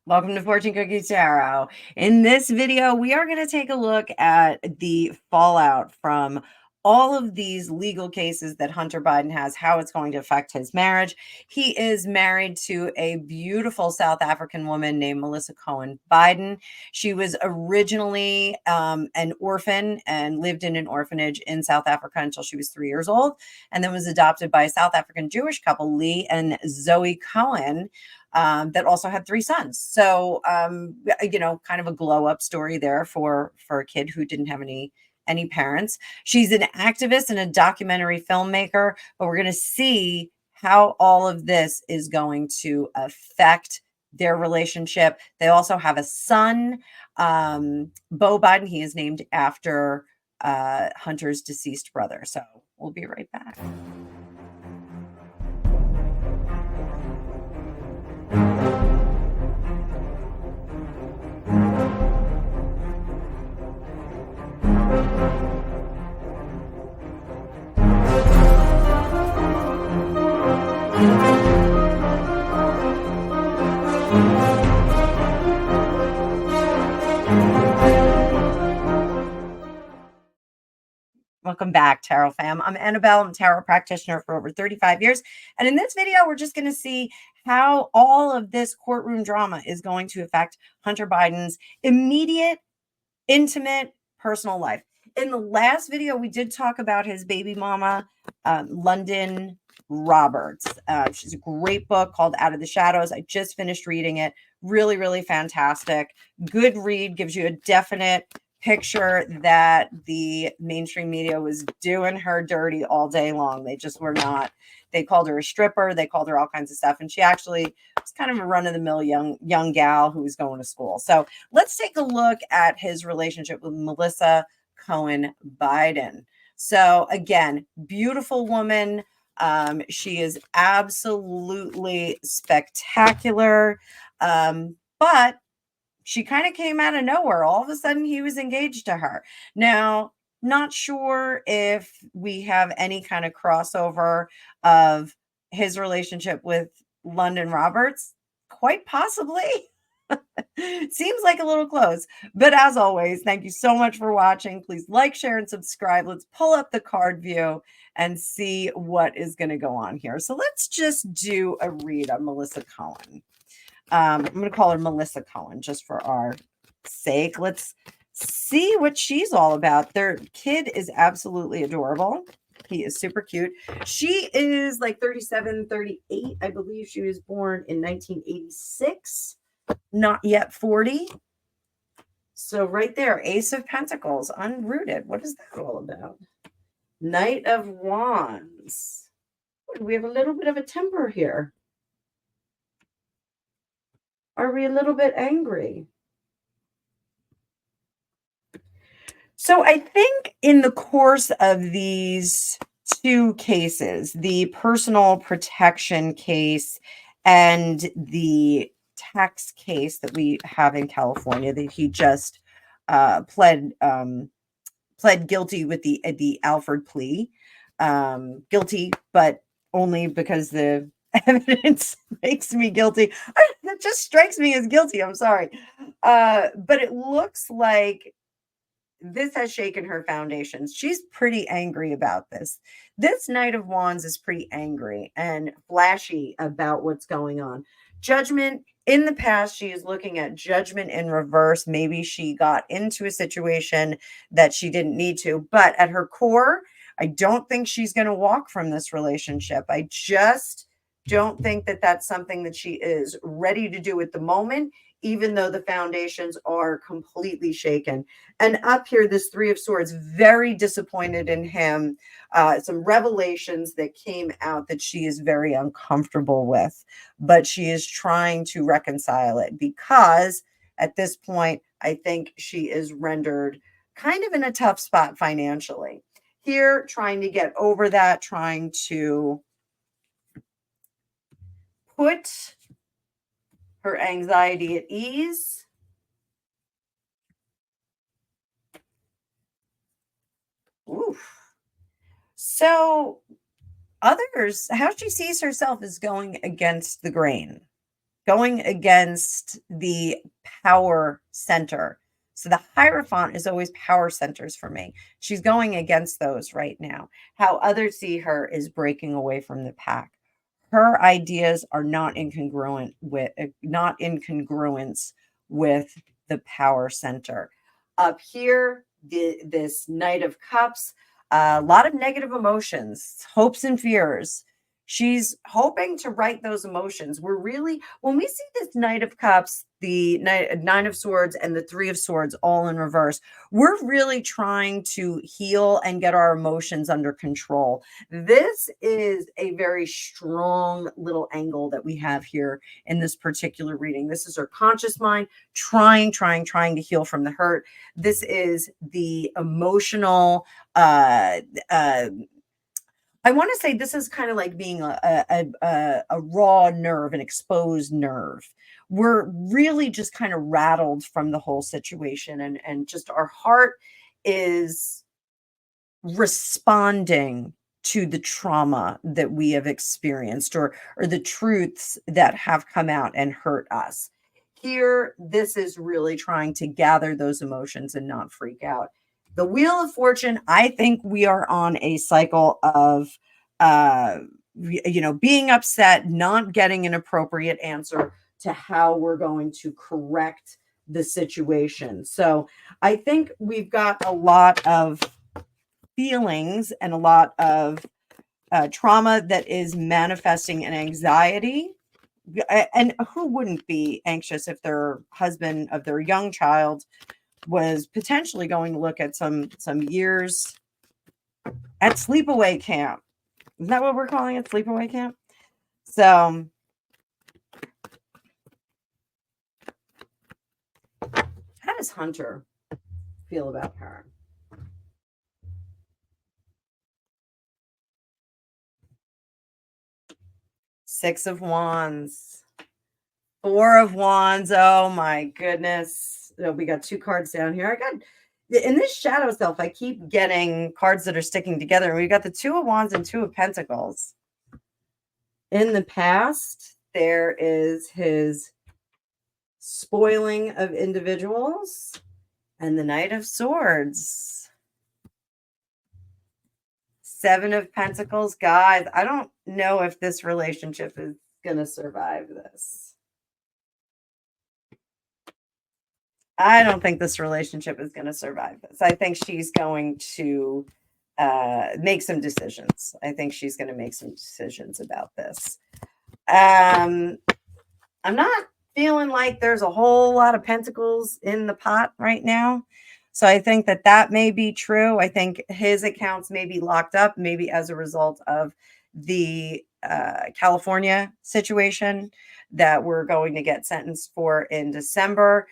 Welcome to Fortune Cookies Tarot. In this video, we are going to take a look at the fallout from all of these legal cases that Hunter Biden has, how it's going to affect his marriage. He is married to a beautiful South African woman named Melissa Cohen Biden. She was originally an orphan and lived in an orphanage in South Africa until she was 3 years old, and then was adopted by a South African Jewish couple, Lee and Zoe Cohen, that also had 3 sons. So, kind of a glow up story there for a kid who didn't have any parents. She's an activist and a documentary filmmaker, but we're going to see how all of this is going to affect their relationship. They also have a son, Bo Biden. He is named after Hunter's deceased brother. So we'll be right back. Welcome back, Tarot fam. I'm Annabelle. I'm a tarot practitioner for over 35 years. And in this video, we're just going to see how all of this courtroom drama is going to affect Hunter Biden's immediate, intimate, personal life. In the last video, we did talk about his baby mama, London Roberts. She's a great book called Out of the Shadows. I just finished reading it. Really, really fantastic. Good read. Gives you a definite picture that the mainstream media was doing her dirty all day long. They just were not. They called her a stripper. They called her all kinds of stuff. And she actually was kind of a run-of-the-mill young gal who was going to school. So let's take a look at his relationship with Melissa Cohen Biden. So again, beautiful woman. She is absolutely spectacular. But she kind of came out of nowhere. All of a sudden, he was engaged to her. Now, not sure if we have any kind of crossover of his relationship with London Roberts. Quite possibly. Seems like a little close. But as always, thank you so much for watching. Please like, share, and subscribe. Let's pull up the card view and see what is going to go on here. So let's just do a read on Melissa Cohen. I'm going to call her Melissa Cohen just for our sake. Let's see what she's all about. Their kid is absolutely adorable. He is super cute. She is like 37, 38. I believe she was born in 1986. Not yet 40. So right there, Ace of Pentacles, unrooted. What is that all about? Knight of Wands. We have a little bit of a temper here. Are we a little bit angry? So I think in the course of these 2 cases, the personal protection case and the tax case that we have in California that he just pled guilty with the Alford plea, guilty, but only because the evidence makes me guilty. That just strikes me as guilty. I'm sorry. But it looks like this has shaken her foundations. She's pretty angry about this. This Knight of Wands is pretty angry and flashy about what's going on. Judgment in the past, she is looking at judgment in reverse. Maybe she got into a situation that she didn't need to, but at her core, I don't think she's going to walk from this relationship. I just don't think that that's something that she is ready to do at the moment, even though the foundations are completely shaken. And up here, this 3 of Swords, very disappointed in him. Some revelations that came out that she is very uncomfortable with, but she is trying to reconcile it because at this point, I think she is rendered kind of in a tough spot financially. Here, trying to get over that, trying to put her anxiety at ease. Oof. So others, how she sees herself is going against the grain. going against the power center. So the Hierophant is always power centers for me. She's going against those right now. How others see her is breaking away from the pack. Her ideas are not in congruence with the power center. Up here, this Knight of Cups, a lot of negative emotions, hopes and fears. She's hoping to right those emotions. We're really, when we see this Knight of Cups, the Nine of Swords, and the Three of Swords all in reverse, we're really trying to heal and get our emotions under control. This is a very strong little angle that we have here in this particular reading. This is our conscious mind trying to heal from the hurt. This is the emotional, I want to say this is kind of like being a raw nerve, an exposed nerve. We're really just kind of rattled from the whole situation, and just our heart is responding to the trauma that we have experienced, or the truths that have come out and hurt us. Here, this is really trying to gather those emotions and not freak out. The Wheel of Fortune, I think we are on a cycle of being upset, not getting an appropriate answer to how we're going to correct the situation. So I think we've got a lot of feelings and a lot of trauma that is manifesting in anxiety. And who wouldn't be anxious if their husband of their young child was potentially going to look at some years at sleepaway camp? Isn't that what we're calling it? Sleepaway camp? So how does Hunter feel about her? Six of Wands. Four of Wands. Oh my goodness. Oh, we got two cards down here. I got in this shadow self, I keep getting cards that are sticking together. We got the Two of Wands and Two of Pentacles. In the past, there is his spoiling of individuals and the Knight of Swords. Seven of Pentacles. Guys, I don't know if this relationship is going to survive this. I don't think this relationship is going to survive this. I think she's going to make some decisions. I think she's going to make some decisions about this. I'm not feeling like there's a whole lot of pentacles in the pot right now. So I think that may be true. I think his accounts may be locked up, maybe as a result of the California situation that we're going to get sentenced for in December.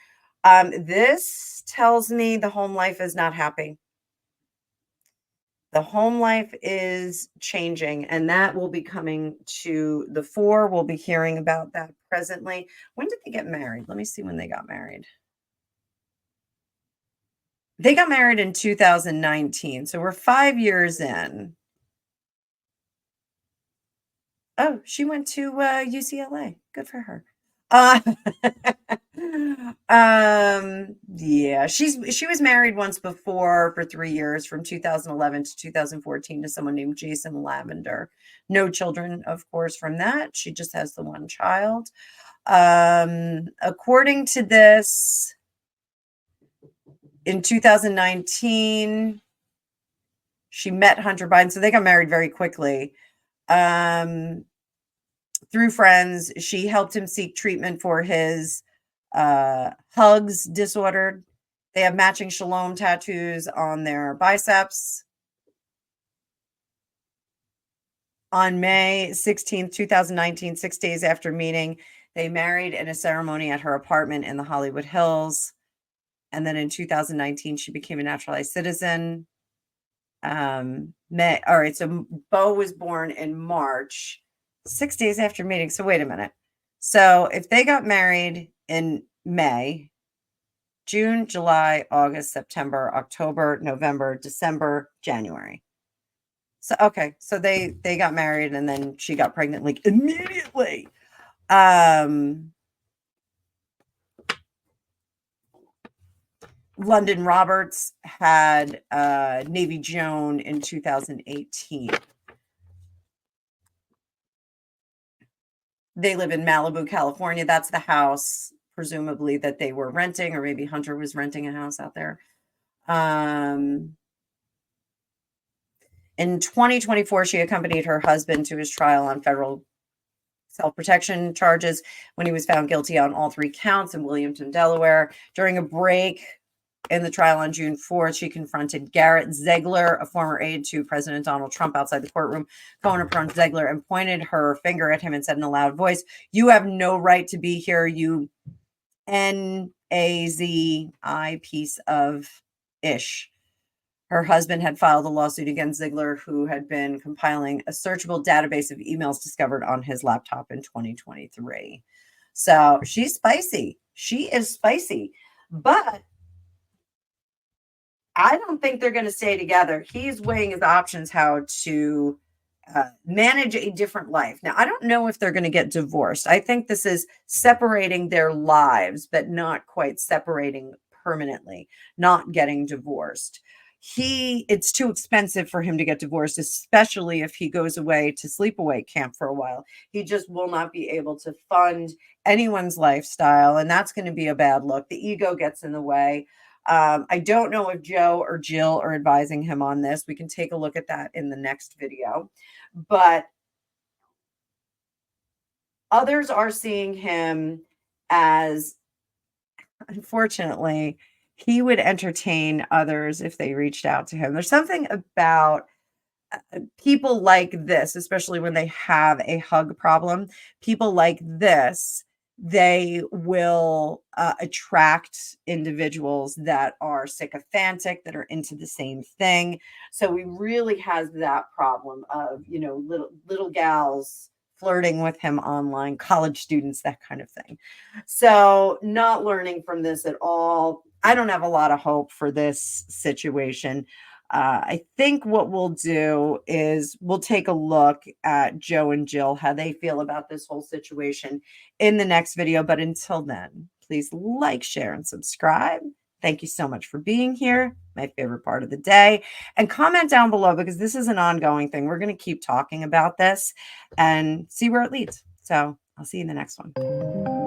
This tells me the home life is not happy. The home life is changing, and that will be coming to the fore. We'll be hearing about that presently. When did they get married? Let me see when they got married. They got married in 2019, so we're 5 years in. Oh, she went to UCLA. Good for her. Yeah, she was married once before for 3 years, from 2011 to 2014, to someone named Jason Lavender. No children, of course, from that. She just has the one child. According to this, in 2019, she met Hunter Biden, so they got married very quickly. Through friends, she helped him seek treatment for his hugs disorder. They have matching Salon tattoos on their biceps. On May 16th, 2019, 6 days after meeting, they married in a ceremony at her apartment in the Hollywood Hills. And then in 2019, she became a naturalized citizen. All right, so Bo was born in March, 6 days after meeting. So wait a minute. So if they got married in May, June, July, August, September, October, November, December, January. So okay, so they got married and then she got pregnant like immediately. London Roberts had Navy Joan in 2018. They live in Malibu, California. That's the house, presumably, that they were renting, or maybe Hunter was renting a house out there. In 2024, she accompanied her husband to his trial on federal self-protection charges when he was found guilty on all 3 counts in Williamton, Delaware. During a break in the trial on June 4th, she confronted Garrett Ziegler, a former aide to President Donald Trump, outside the courtroom. Cohen approached Ziegler and pointed her finger at him and said in a loud voice, "You have no right to be here, you Nazi piece of ish." Her husband had filed a lawsuit against Ziegler, who had been compiling a searchable database of emails discovered on his laptop in 2023. So she's spicy. She is spicy. But I don't think they're going to stay together. He's weighing his options how to manage a different life. Now, I don't know if they're going to get divorced. I think this is separating their lives, but not quite separating permanently, not getting divorced. It's too expensive for him to get divorced, especially if he goes away to sleepaway camp for a while. He just will not be able to fund anyone's lifestyle, and that's going to be a bad look. The ego gets in the way. I don't know if Joe or Jill are advising him on this. We can take a look at that in the next video. But others are seeing him as, unfortunately, he would entertain others if they reached out to him. There's something about people like this, especially when they have a hug problem, people like this, they will attract individuals that are sycophantic, that are into the same thing. So he really has that problem of, little gals flirting with him online, college students, that kind of thing. So not learning from this at all. I don't have a lot of hope for this situation. I think what we'll do is we'll take a look at Joe and Jill, how they feel about this whole situation in the next video. But until then, please like, share, and subscribe. Thank you so much for being here. My favorite part of the day. And comment down below, because this is an ongoing thing. We're going to keep talking about this and see where it leads. So I'll see you in the next one.